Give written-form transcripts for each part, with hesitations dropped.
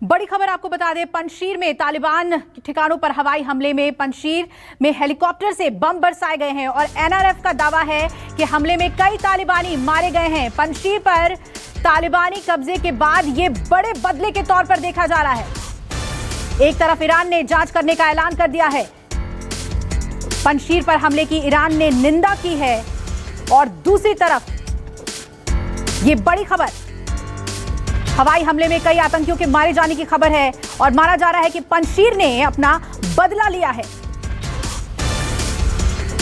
बड़ी खबर आपको बता दें, पंजशीर में तालिबान ठिकानों पर हवाई हमले में पंजशीर में हेलीकॉप्टर से बम बरसाए गए हैं और एनआरएफ का दावा है कि हमले में कई तालिबानी मारे गए हैं। पंजशीर पर तालिबानी कब्जे के बाद ये बड़े बदले के तौर पर देखा जा रहा है। एक तरफ ईरान ने जांच करने का ऐलान कर दिया है, पंजशीर पर हमले की ईरान ने निंदा की है और दूसरी तरफ ये बड़ी खबर, हवाई हमले में कई आतंकियों के मारे जाने की खबर है और माना जा रहा है कि पंजशीर ने अपना बदला लिया है।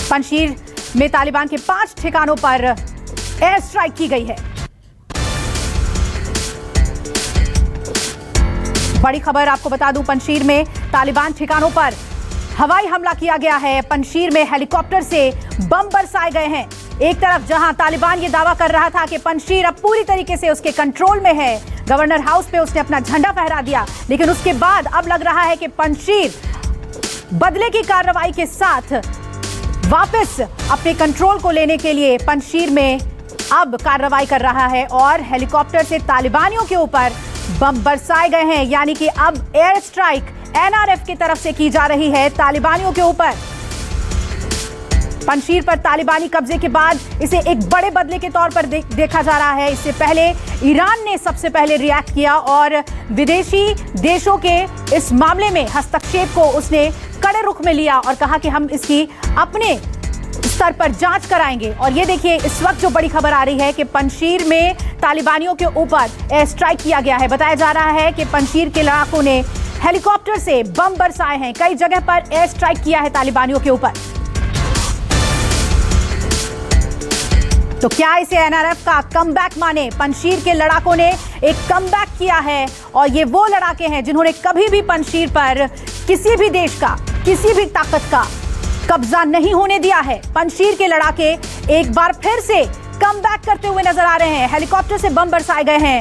पंजशीर में तालिबान के 5 ठिकानों पर एयर स्ट्राइक की गई है। बड़ी खबर आपको बता दूं, पंजशीर में तालिबान ठिकानों पर हवाई हमला किया गया है। पंजशीर में हेलीकॉप्टर से बम बरसाए गए हैं। एक तरफ जहां तालिबान ये दावा कर रहा था कि पंजशीर अब पूरी तरीके से उसके कंट्रोल में है, गवर्नर हाउस पे उसने अपना झंडा फहरा दिया, लेकिन उसके बाद अब लग रहा है कि पंजशीर बदले की कार्रवाई के साथ वापस अपने कंट्रोल को लेने के लिए पंजशीर में अब कार्रवाई कर रहा है और हेलीकॉप्टर से तालिबानियों के ऊपर बम बरसाए गए हैं। यानी कि अब एयर स्ट्राइक एनआरएफ की तरफ से की जा रही है तालिबानियों के ऊपर। पंजशीर पर तालिबानी कब्जे के बाद इसे एक बड़े बदले के तौर पर देखा जा रहा है। इससे पहले ईरान ने सबसे पहले रिएक्ट किया और विदेशी देशों के इस मामले में हस्तक्षेप को उसने कड़े रुख में लिया और कहा कि हम इसकी अपने स्तर पर जांच कराएंगे। और ये देखिए, इस वक्त जो बड़ी खबर आ रही है कि पंजशीर में तालिबानियों के ऊपर एयर स्ट्राइक किया गया है। बताया जा रहा है कि पंजशीर के लड़ाकों ने हेलीकॉप्टर से बम बरसाए हैं, कई जगह पर एयर स्ट्राइक किया है तालिबानियों के ऊपर। तो क्या इसे एनआरएफ का कमबैक माने? पंजशीर के लड़ाकों ने एक कमबैक किया है और ये वो लड़ाके हैं जिन्होंने कभी भी पंजशीर पर किसी भी देश का, किसी भी ताकत का कब्जा नहीं होने दिया है। पंजशीर के लड़ाके एक बार फिर से कमबैक करते हुए नजर आ रहे हैं। हेलीकॉप्टर से बम बरसाए गए हैं,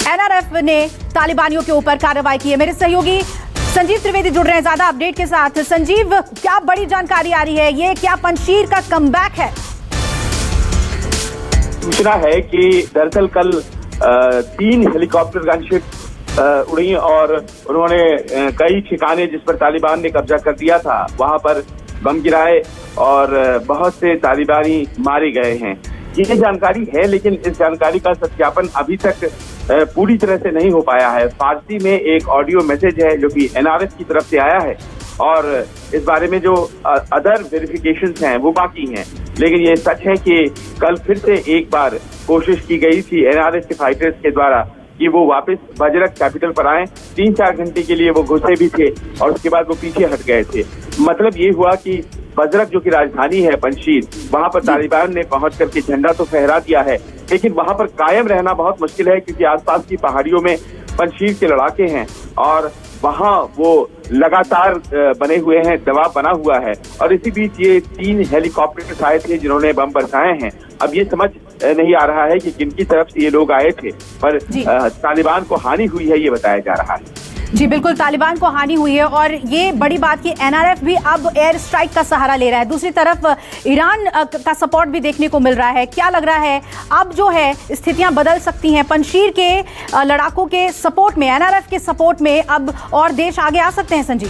एनआरएफ ने तालिबानियों के ऊपर कार्रवाई की है। मेरे सहयोगी संजीव त्रिवेदी जुड़ रहे हैं ज्यादा अपडेट के साथ। संजीव, क्या बड़ी जानकारी आ रही है? ये क्या पंजशीर का कमबैक है? सूचना है कि दरअसल कल 3 हेलीकॉप्टर गनशिप उड़ी और उन्होंने कई ठिकाने जिस पर तालिबान ने कब्जा कर दिया था वहां पर बम गिराए और बहुत से तालिबानी मारे गए हैं। ये जानकारी है, लेकिन इस जानकारी का सत्यापन अभी तक पूरी तरह से नहीं हो पाया है। फारसी में एक ऑडियो मैसेज है जो कि एनआरएफ की तरफ से आया है और इस बारे में जो अदर वेरिफिकेशंस हैं वो बाकी हैं। लेकिन ये सच है कि कल फिर से एक बार कोशिश की गई थी एनआरएफ के फाइटर्स के द्वारा कि वो वापस बजरक कैपिटल पर आए। 3-4 घंटे के लिए वो घुसे भी थे और उसके बाद वो पीछे हट गए थे। मतलब ये हुआ कि बजरक जो कि राजधानी है पंजशीर, वहां पर तालिबान ने पहुंच करके झंडा तो फहरा दिया है, लेकिन वहां पर कायम रहना बहुत मुश्किल है क्योंकि आसपास की पहाड़ियों में पंजशीर के लड़ाके हैं और वहां वो लगातार बने हुए हैं, दबाव बना हुआ है। और इसी बीच ये 3 हेलीकॉप्टर आए थे जिन्होंने बम बरसाए हैं। अब ये समझ नहीं आ रहा है कि किनकी तरफ से ये लोग आए थे, पर तालिबान को हानि हुई है ये बताया जा रहा है। जी बिल्कुल, तालिबान को हानि हुई है और ये बड़ी बात कि एनआरएफ भी अब एयर स्ट्राइक का सहारा ले रहा है। दूसरी तरफ ईरान का सपोर्ट भी देखने को मिल रहा है। क्या लग रहा है अब जो है स्थितियां बदल सकती हैं? पंजशीर के लड़ाकों के सपोर्ट में, एनआरएफ के सपोर्ट में अब और देश आगे आ सकते हैं? संजीव,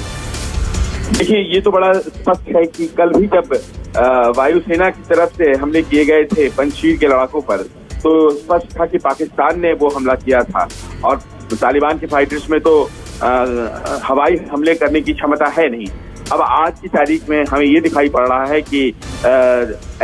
देखिए, ये तो बड़ा स्पष्ट है कि कल भी जब वायुसेना की तरफ से हमले किए गए थे पंजशीर के लड़ाकों पर, तो स्पष्ट था कि पाकिस्तान ने वो हमला किया था और तालिबान के फाइटर्स में तो हवाई हमले करने की क्षमता है नहीं। अब आज की तारीख में हमें ये दिखाई पड़ रहा है कि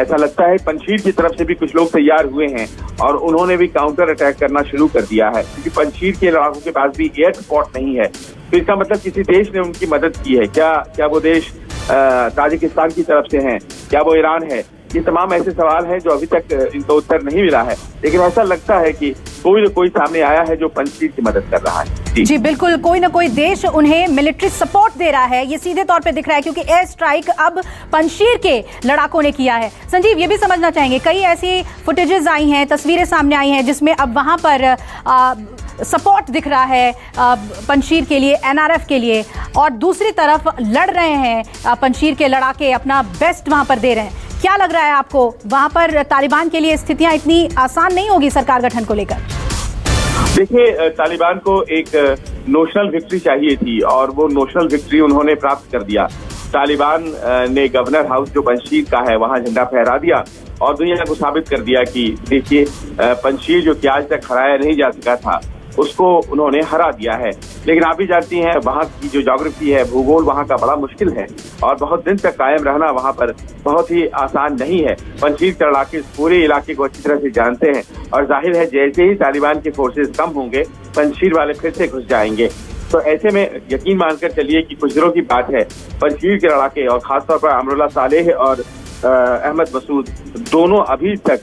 ऐसा लगता है पंजशीर की तरफ से भी कुछ लोग तैयार हुए हैं और उन्होंने भी काउंटर अटैक करना शुरू कर दिया है क्योंकि पंजशीर के लड़ाकों के पास भी एयर सपोर्ट नहीं है। तो इसका मतलब किसी देश ने उनकी मदद की है। क्या वो देश ताजिकिस्तान की तरफ से हैं? क्या वो ईरान है? ये तमाम ऐसे सवाल हैं जो अभी तक इनका उत्तर नहीं मिला है, लेकिन ऐसा लगता है कि कोई न कोई सामने आया है जो पंजशीर की मदद कर रहा है। जी बिल्कुल, कोई ना कोई देश उन्हें मिलिट्री सपोर्ट दे रहा है, ये सीधे तौर पे दिख रहा है क्योंकि एयर स्ट्राइक अब पंजशीर के लड़ाकों ने किया है। संजीव, ये भी समझना चाहेंगे, कई ऐसी फुटेजेस आई हैं, तस्वीरें सामने आई हैं जिसमें अब वहां पर सपोर्ट दिख रहा है पंजशीर के लिए, एनआरएफ के लिए, और दूसरी तरफ लड़ रहे हैं पंजशीर के लड़ाके, अपना बेस्ट वहां पर दे रहे हैं। क्या लग रहा है आपको, वहां पर तालिबान के लिए स्थितियां इतनी आसान नहीं होगी सरकार गठन को लेकर? देखिए, तालिबान को एक नोशनल विक्ट्री चाहिए थी और वो नोशनल विक्ट्री उन्होंने प्राप्त कर दिया। तालिबान ने गवर्नर हाउस जो पंजशीर का है वहां झंडा फहरा दिया और दुनिया को साबित कर दिया कि देखिए, पंजशीर जो कि आज तक हराया नहीं जा सका था उसको उन्होंने हरा दिया है। लेकिन आप भी जानती हैं वहाँ की जो ज्योग्राफी है, भूगोल वहाँ का बड़ा मुश्किल है और बहुत दिन तक कायम रहना वहाँ पर बहुत ही आसान नहीं है। पंजशीर के इलाके पूरे इलाके को अच्छी तरह से जानते हैं और जाहिर है जैसे ही तालिबान के फोर्सेस कम होंगे पंजशीर वाले फिर से घुस जाएंगे। तो ऐसे में यकीन मानकर चलिए कि कुछ दिनों की बात है, पंजशीर के इलाके और खासतौर पर अमरुल्लाह सालेह और अहमद मसूद दोनों अभी तक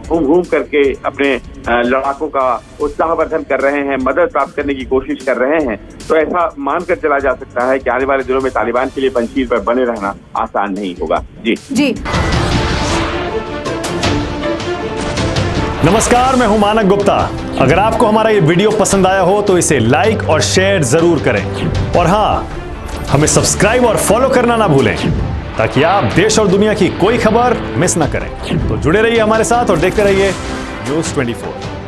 घूम घूम करके अपने लड़ाकों का उत्साहवर्धन कर रहे हैं, मदद प्राप्त करने की कोशिश कर रहे हैं। तो ऐसा मानकर चला जा सकता है कि आने वाले दिनों में तालिबान के लिए पंजशीर पर बने रहना आसान नहीं होगा। जी। नमस्कार, मैं हूं मानक गुप्ता। अगर आपको हमारा ये वीडियो पसंद आया हो तो इसे लाइक और शेयर जरूर करें और हाँ, हमें सब्सक्राइब और फॉलो करना ना भूलें ताकि आप देश और दुनिया की कोई खबर मिस ना करें। तो जुड़े रहिए हमारे साथ और देखते रहिए News 24।